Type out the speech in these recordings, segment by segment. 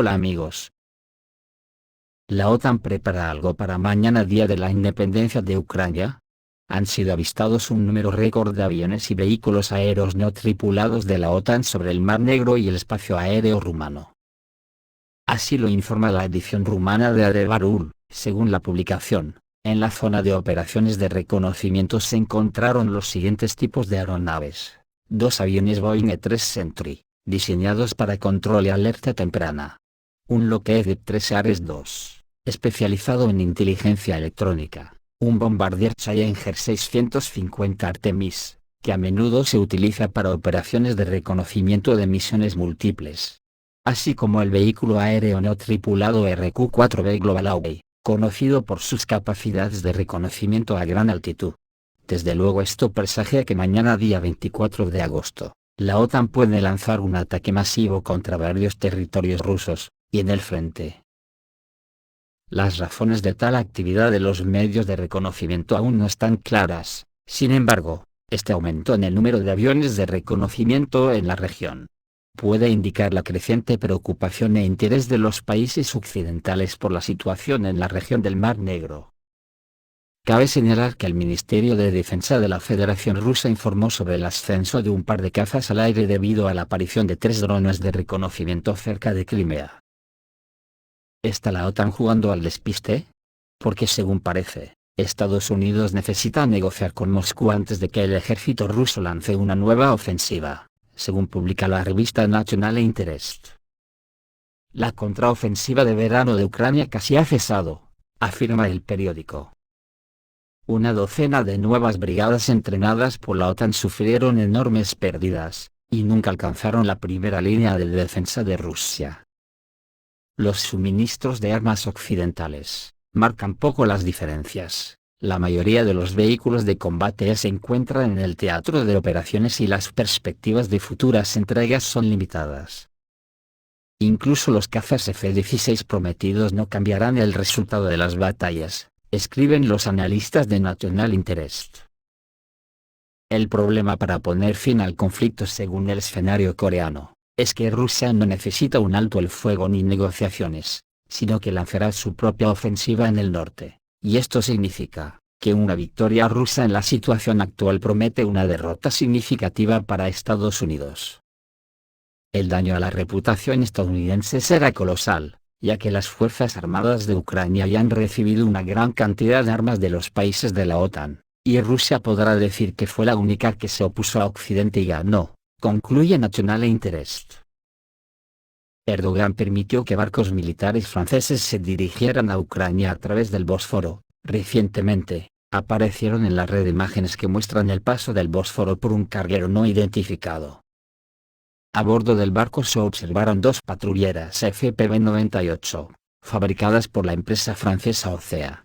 Hola amigos. ¿La OTAN prepara algo para mañana, día de la independencia de Ucrania? Han sido avistados un número récord de aviones y vehículos aéreos no tripulados de la OTAN sobre el Mar Negro y el espacio aéreo rumano. Así lo informa la edición rumana de Adebarul. Según la publicación, en la zona de operaciones de reconocimiento se encontraron los siguientes tipos de aeronaves: 2 aviones Boeing E-3 Sentry, diseñados para control y alerta temprana. Un Lockheed F-3 Ares II, especializado en inteligencia electrónica. Un bombardier Challenger 650 Artemis, que a menudo se utiliza para operaciones de reconocimiento de misiones múltiples. Así como el vehículo aéreo no tripulado RQ-4B Global Hawk, conocido por sus capacidades de reconocimiento a gran altitud. Desde luego esto presagia que mañana, día 24 de agosto, la OTAN puede lanzar un ataque masivo contra varios territorios rusos, y en el frente. Las razones de tal actividad de los medios de reconocimiento aún no están claras. Sin embargo, este aumento en el número de aviones de reconocimiento en la región puede indicar la creciente preocupación e interés de los países occidentales por la situación en la región del Mar Negro. Cabe señalar que el Ministerio de Defensa de la Federación Rusa informó sobre el ascenso de un par de cazas al aire debido a la aparición de 3 drones de reconocimiento cerca de Crimea. ¿Está la OTAN jugando al despiste? Porque según parece, Estados Unidos necesita negociar con Moscú antes de que el ejército ruso lance una nueva ofensiva, según publica la revista National Interest. La contraofensiva de verano de Ucrania casi ha cesado, afirma el periódico. Una docena de nuevas brigadas entrenadas por la OTAN sufrieron enormes pérdidas, y nunca alcanzaron la primera línea de defensa de Rusia. Los suministros de armas occidentales marcan poco las diferencias. La mayoría de los vehículos de combate se encuentran en el teatro de operaciones y las perspectivas de futuras entregas son limitadas. Incluso los cazas F-16 prometidos no cambiarán el resultado de las batallas, escriben los analistas de National Interest. El problema para poner fin al conflicto, según el escenario coreano, es que Rusia no necesita un alto el fuego ni negociaciones, sino que lanzará su propia ofensiva en el norte. Y esto significa que una victoria rusa en la situación actual promete una derrota significativa para Estados Unidos. El daño a la reputación estadounidense será colosal, ya que las Fuerzas Armadas de Ucrania ya han recibido una gran cantidad de armas de los países de la OTAN, y Rusia podrá decir que fue la única que se opuso a Occidente y ganó, concluye National Interest. Erdogan permitió que barcos militares franceses se dirigieran a Ucrania a través del Bósforo. Recientemente, aparecieron en la red imágenes que muestran el paso del Bósforo por un carguero no identificado. A bordo del barco se observaron 2 patrulleras FPV-98, fabricadas por la empresa francesa Ocea.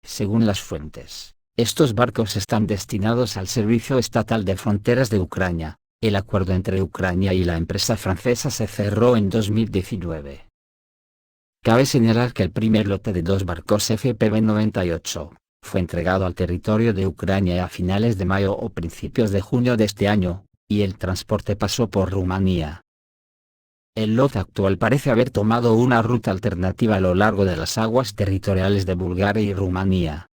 Según las fuentes, estos barcos están destinados al Servicio Estatal de Fronteras de Ucrania. El acuerdo entre Ucrania y la empresa francesa se cerró en 2019. Cabe señalar que el primer lote de 2 barcos FPV-98 fue entregado al territorio de Ucrania a finales de mayo o principios de junio de este año, y el transporte pasó por Rumanía. El lote actual parece haber tomado una ruta alternativa a lo largo de las aguas territoriales de Bulgaria y Rumanía.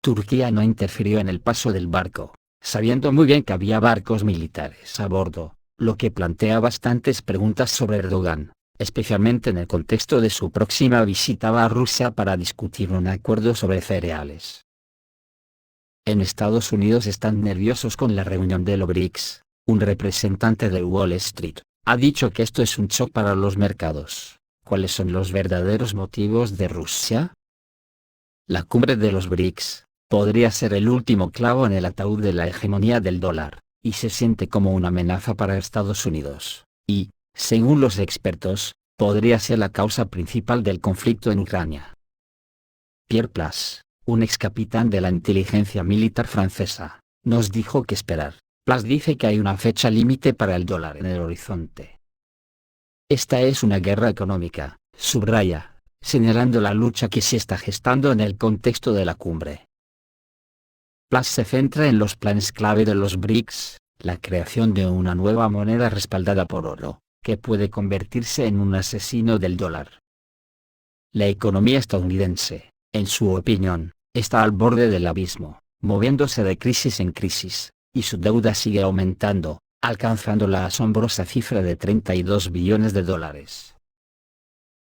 Turquía no interfirió en el paso del barco, sabiendo muy bien que había barcos militares a bordo, lo que plantea bastantes preguntas sobre Erdogan, especialmente en el contexto de su próxima visita a Rusia para discutir un acuerdo sobre cereales. En Estados Unidos están nerviosos con la reunión de los BRICS. Un representante de Wall Street ha dicho que esto es un shock para los mercados. ¿Cuáles son los verdaderos motivos de Rusia? La cumbre de los BRICS podría ser el último clavo en el ataúd de la hegemonía del dólar, y se siente como una amenaza para Estados Unidos, y, según los expertos, podría ser la causa principal del conflicto en Ucrania. Pierre Plas, un ex capitán de la inteligencia militar francesa, nos dijo qué esperar. Plas dice que hay una fecha límite para el dólar en el horizonte. Esta es una guerra económica, subraya, señalando la lucha que se está gestando en el contexto de la cumbre. Plas se centra en los planes clave de los BRICS, la creación de una nueva moneda respaldada por oro, que puede convertirse en un asesino del dólar. La economía estadounidense, en su opinión, está al borde del abismo, moviéndose de crisis en crisis, y su deuda sigue aumentando, alcanzando la asombrosa cifra de 32 billones de dólares.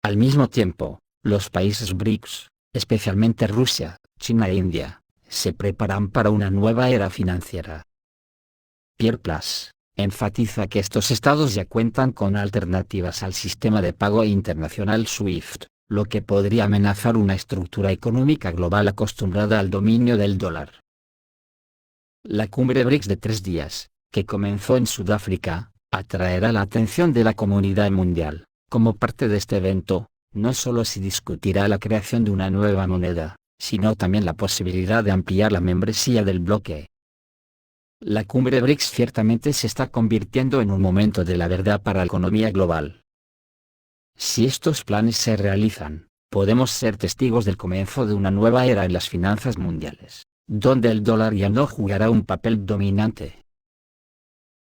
Al mismo tiempo, los países BRICS, especialmente Rusia, China e India, se preparan para una nueva era financiera. Pierre Plas enfatiza que estos estados ya cuentan con alternativas al sistema de pago internacional SWIFT, lo que podría amenazar una estructura económica global acostumbrada al dominio del dólar. La cumbre BRICS de 3 días, que comenzó en Sudáfrica, atraerá la atención de la comunidad mundial. Como parte de este evento, no solo se discutirá la creación de una nueva moneda, sino también la posibilidad de ampliar la membresía del bloque. La cumbre BRICS ciertamente se está convirtiendo en un momento de la verdad para la economía global. Si estos planes se realizan, podemos ser testigos del comienzo de una nueva era en las finanzas mundiales, donde el dólar ya no jugará un papel dominante.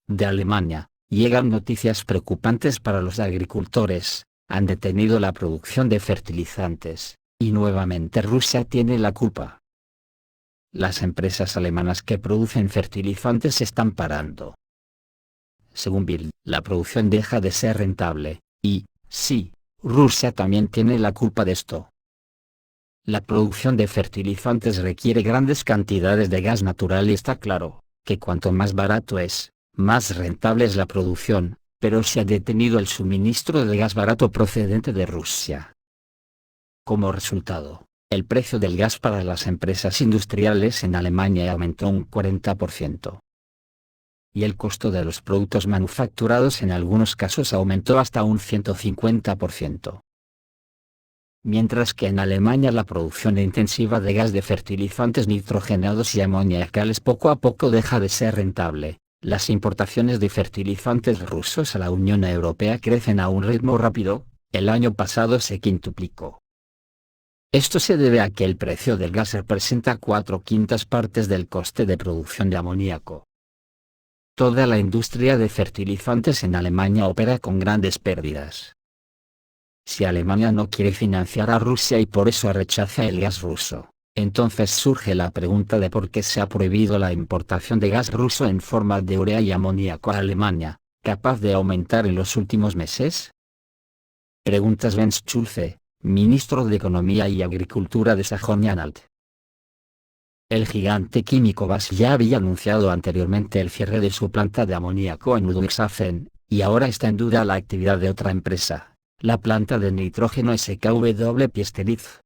De Alemania, llegan noticias preocupantes para los agricultores. Han detenido la producción de fertilizantes, y nuevamente Rusia tiene la culpa. Las empresas alemanas que producen fertilizantes se están parando. Según Bild, la producción deja de ser rentable, y, sí, Rusia también tiene la culpa de esto. La producción de fertilizantes requiere grandes cantidades de gas natural y está claro, que cuanto más barato es, más rentable es la producción, pero se ha detenido el suministro de gas barato procedente de Rusia. Como resultado, el precio del gas para las empresas industriales en Alemania aumentó un 40%. Y el costo de los productos manufacturados en algunos casos aumentó hasta un 150%. Mientras que en Alemania la producción intensiva de gas de fertilizantes nitrogenados y amoniacales poco a poco deja de ser rentable, las importaciones de fertilizantes rusos a la Unión Europea crecen a un ritmo rápido. El año pasado se quintuplicó. Esto se debe a que el precio del gas representa 4/5 partes del coste de producción de amoníaco. Toda la industria de fertilizantes en Alemania opera con grandes pérdidas. Si Alemania no quiere financiar a Rusia y por eso rechaza el gas ruso, entonces surge la pregunta de por qué se ha prohibido la importación de gas ruso en forma de urea y amoníaco a Alemania, capaz de aumentar en los últimos meses. Pregunta Sven Schulze, ministro de Economía y Agricultura de Sajonia-Anhalt. El gigante químico BASF ya había anunciado anteriormente el cierre de su planta de amoníaco en Ludwigshafen, y ahora está en duda la actividad de otra empresa, la planta de nitrógeno SKW Piesteritz.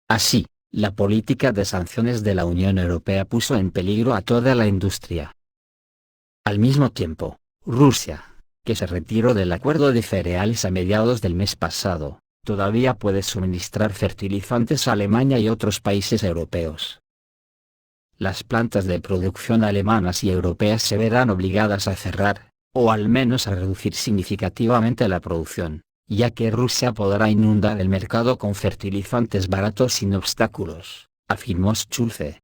Así, la política de sanciones de la Unión Europea puso en peligro a toda la industria. Al mismo tiempo, Rusia, que se retiró del acuerdo de cereales a mediados del mes pasado, todavía puede suministrar fertilizantes a Alemania y otros países europeos. Las plantas de producción alemanas y europeas se verán obligadas a cerrar, o al menos a reducir significativamente la producción, ya que Rusia podrá inundar el mercado con fertilizantes baratos sin obstáculos, afirmó Schulze.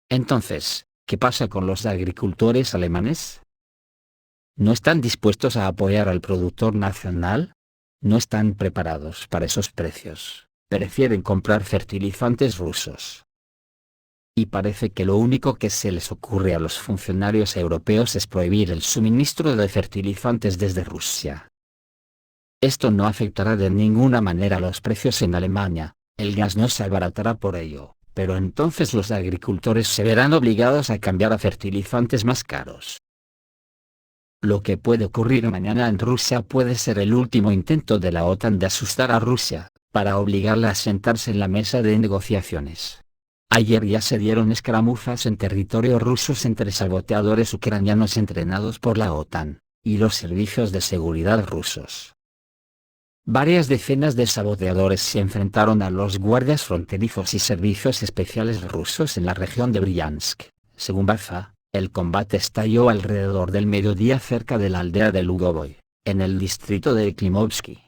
Entonces, ¿qué pasa con los agricultores alemanes? ¿No están dispuestos a apoyar al productor nacional? No están preparados para esos precios, prefieren comprar fertilizantes rusos. Y parece que lo único que se les ocurre a los funcionarios europeos es prohibir el suministro de fertilizantes desde Rusia. Esto no afectará de ninguna manera los precios en Alemania, el gas no se abaratará por ello, pero entonces los agricultores se verán obligados a cambiar a fertilizantes más caros. Lo que puede ocurrir mañana en Rusia puede ser el último intento de la OTAN de asustar a Rusia, para obligarla a sentarse en la mesa de negociaciones. Ayer ya se dieron escaramuzas en territorio ruso entre saboteadores ucranianos entrenados por la OTAN, y los servicios de seguridad rusos. Varias decenas de saboteadores se enfrentaron a los guardias fronterizos y servicios especiales rusos en la región de Bryansk. Según Baza, el combate estalló alrededor del mediodía cerca de la aldea de Lugovoy, en el distrito de Klimovsky.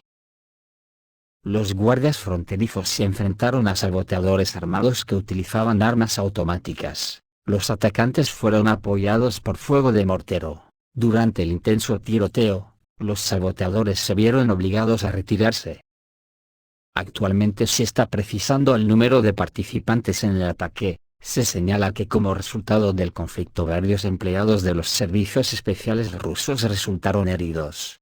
Los guardias fronterizos se enfrentaron a saboteadores armados que utilizaban armas automáticas. Los atacantes fueron apoyados por fuego de mortero, Durante el intenso tiroteo, los saboteadores se vieron obligados a retirarse. Actualmente se está precisando el número de participantes en el ataque. Se señala que como resultado del conflicto varios empleados de los servicios especiales rusos resultaron heridos.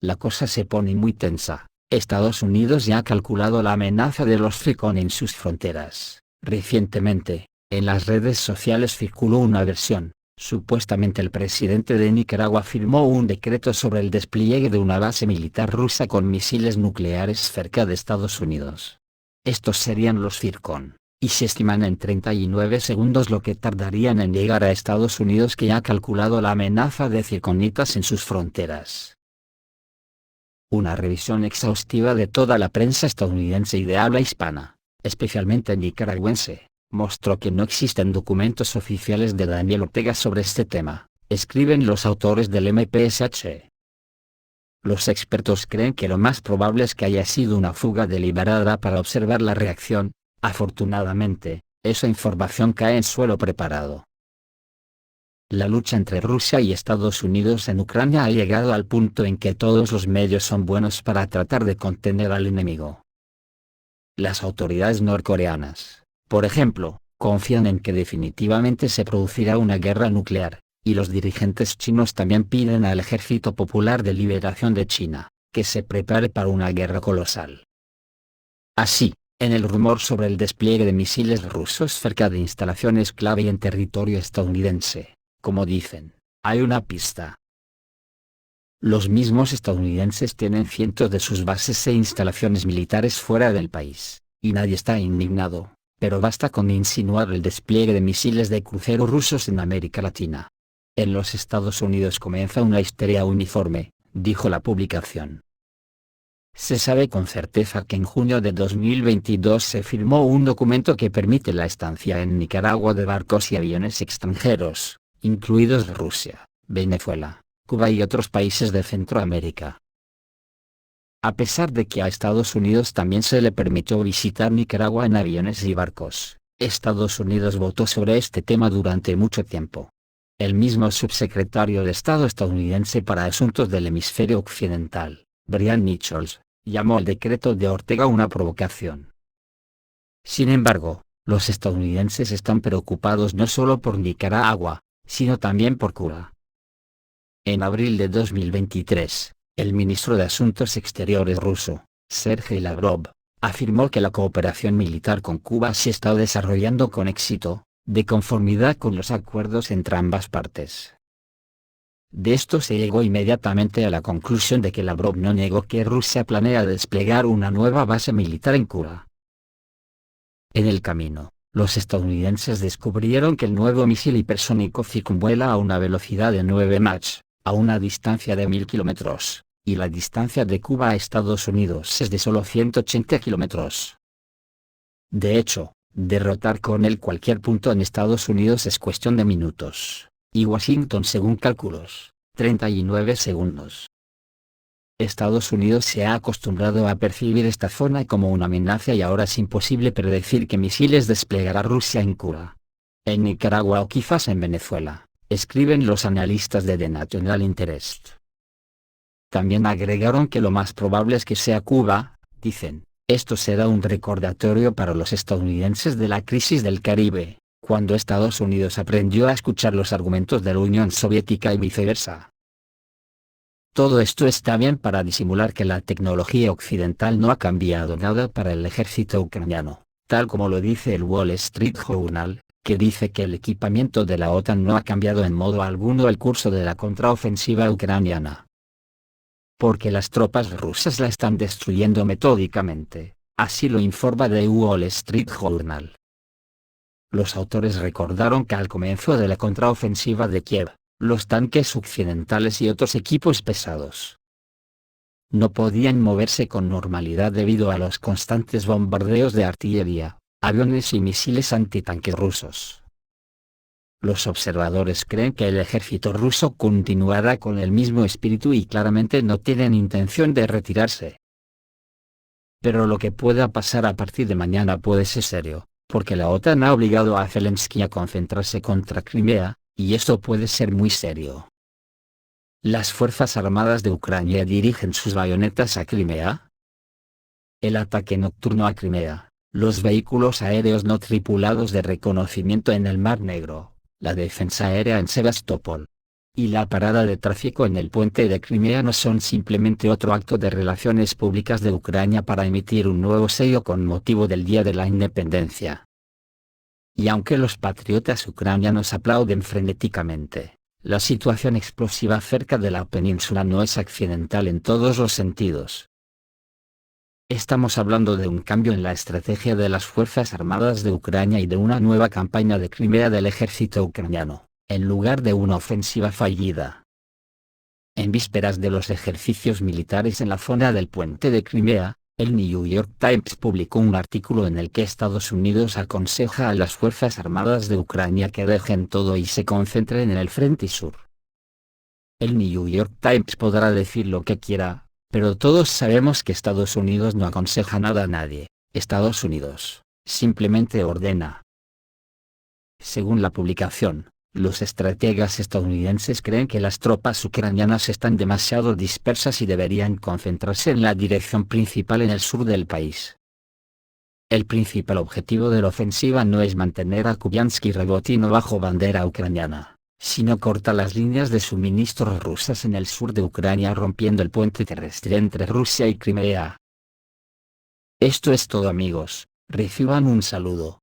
La cosa se pone muy tensa. Estados Unidos ya ha calculado la amenaza de los Zircon en sus fronteras. Recientemente, en las redes sociales circuló una versión. Supuestamente el presidente de Nicaragua firmó un decreto sobre el despliegue de una base militar rusa con misiles nucleares cerca de Estados Unidos. Estos serían los Zircon, y se estiman en 39 segundos lo que tardarían en llegar a Estados Unidos, que ya ha calculado la amenaza de zirconitas en sus fronteras. Una revisión exhaustiva de toda la prensa estadounidense y de habla hispana, especialmente nicaragüense, mostró que no existen documentos oficiales de Daniel Ortega sobre este tema, escriben los autores del MPSH. Los expertos creen que lo más probable es que haya sido una fuga deliberada para observar la reacción. Afortunadamente, esa información cae en suelo preparado. La lucha entre Rusia y Estados Unidos en Ucrania ha llegado al punto en que todos los medios son buenos para tratar de contener al enemigo. Las autoridades norcoreanas, por ejemplo, confían en que definitivamente se producirá una guerra nuclear, y los dirigentes chinos también piden al Ejército Popular de Liberación de China, que se prepare para una guerra colosal. Así, en el rumor sobre el despliegue de misiles rusos cerca de instalaciones clave en territorio estadounidense, como dicen, hay una pista. Los mismos estadounidenses tienen cientos de sus bases e instalaciones militares fuera del país, y nadie está indignado, pero basta con insinuar el despliegue de misiles de crucero rusos en América Latina. En los Estados Unidos comienza una histeria uniforme, dijo la publicación. Se sabe con certeza que en junio de 2022 se firmó un documento que permite la estancia en Nicaragua de barcos y aviones extranjeros, incluidos Rusia, Venezuela, Cuba y otros países de Centroamérica. A pesar de que a Estados Unidos también se le permitió visitar Nicaragua en aviones y barcos, Estados Unidos votó sobre este tema durante mucho tiempo. El mismo subsecretario de Estado estadounidense para Asuntos del Hemisferio Occidental, Brian Nichols, llamó al decreto de Ortega una provocación. Sin embargo, los estadounidenses están preocupados no solo por Nicaragua, sino también por Cuba. En abril de 2023, el ministro de Asuntos Exteriores ruso, Sergei Lavrov, afirmó que la cooperación militar con Cuba se está desarrollando con éxito, de conformidad con los acuerdos entre ambas partes. De esto se llegó inmediatamente a la conclusión de que Lavrov no negó que Rusia planea desplegar una nueva base militar en Cuba. En el camino, los estadounidenses descubrieron que el nuevo misil hipersónico circunvuela a una velocidad de 9 Mach, a una distancia de 1000 kilómetros, y la distancia de Cuba a Estados Unidos es de solo 180 kilómetros. De hecho, derrotar con él cualquier punto en Estados Unidos es cuestión de minutos, y Washington según cálculos, 39 segundos. Estados Unidos se ha acostumbrado a percibir esta zona como una amenaza y ahora es imposible predecir qué misiles desplegará Rusia en Cuba, en Nicaragua o quizás en Venezuela, escriben los analistas de The National Interest. También agregaron que lo más probable es que sea Cuba, dicen. Esto será un recordatorio para los estadounidenses de la crisis del Caribe, cuando Estados Unidos aprendió a escuchar los argumentos de la Unión Soviética y viceversa. Todo esto está bien para disimular que la tecnología occidental no ha cambiado nada para el ejército ucraniano, tal como lo dice el Wall Street Journal, que dice que el equipamiento de la OTAN no ha cambiado en modo alguno el curso de la contraofensiva ucraniana. Porque las tropas rusas la están destruyendo metódicamente, así lo informa The Wall Street Journal. Los autores recordaron que al comienzo de la contraofensiva de Kiev, los tanques occidentales y otros equipos pesados no podían moverse con normalidad debido a los constantes bombardeos de artillería, aviones y misiles antitanques rusos. Los observadores creen que el ejército ruso continuará con el mismo espíritu y claramente no tienen intención de retirarse. Pero lo que pueda pasar a partir de mañana puede ser serio, porque la OTAN ha obligado a Zelensky a concentrarse contra Crimea, Y esto puede ser muy serio. Las Fuerzas Armadas de Ucrania dirigen sus bayonetas a Crimea. El ataque nocturno a Crimea, los vehículos aéreos no tripulados de reconocimiento en el Mar Negro, la defensa aérea en Sebastopol y la parada de tráfico en el puente de Crimea no son simplemente otro acto de relaciones públicas de Ucrania para emitir un nuevo sello con motivo del Día de la Independencia. Y aunque los patriotas ucranianos aplauden frenéticamente, la situación explosiva cerca de la península no es accidental en todos los sentidos. Estamos hablando de un cambio en la estrategia de las Fuerzas Armadas de Ucrania y de una nueva campaña de Crimea del ejército ucraniano, en lugar de una ofensiva fallida. En vísperas de los ejercicios militares en la zona del puente de Crimea, el New York Times publicó un artículo en el que Estados Unidos aconseja a las Fuerzas Armadas de Ucrania que dejen todo y se concentren en el frente sur. El New York Times podrá decir lo que quiera, pero todos sabemos que Estados Unidos no aconseja nada a nadie. Estados Unidos simplemente ordena. Según la publicación, los estrategas estadounidenses creen que las tropas ucranianas están demasiado dispersas y deberían concentrarse en la dirección principal en el sur del país. El principal objetivo de la ofensiva no es mantener a Kupiansk y Rogotino bajo bandera ucraniana, sino cortar las líneas de suministros rusas en el sur de Ucrania rompiendo el puente terrestre entre Rusia y Crimea. Esto es todo amigos, reciban un saludo.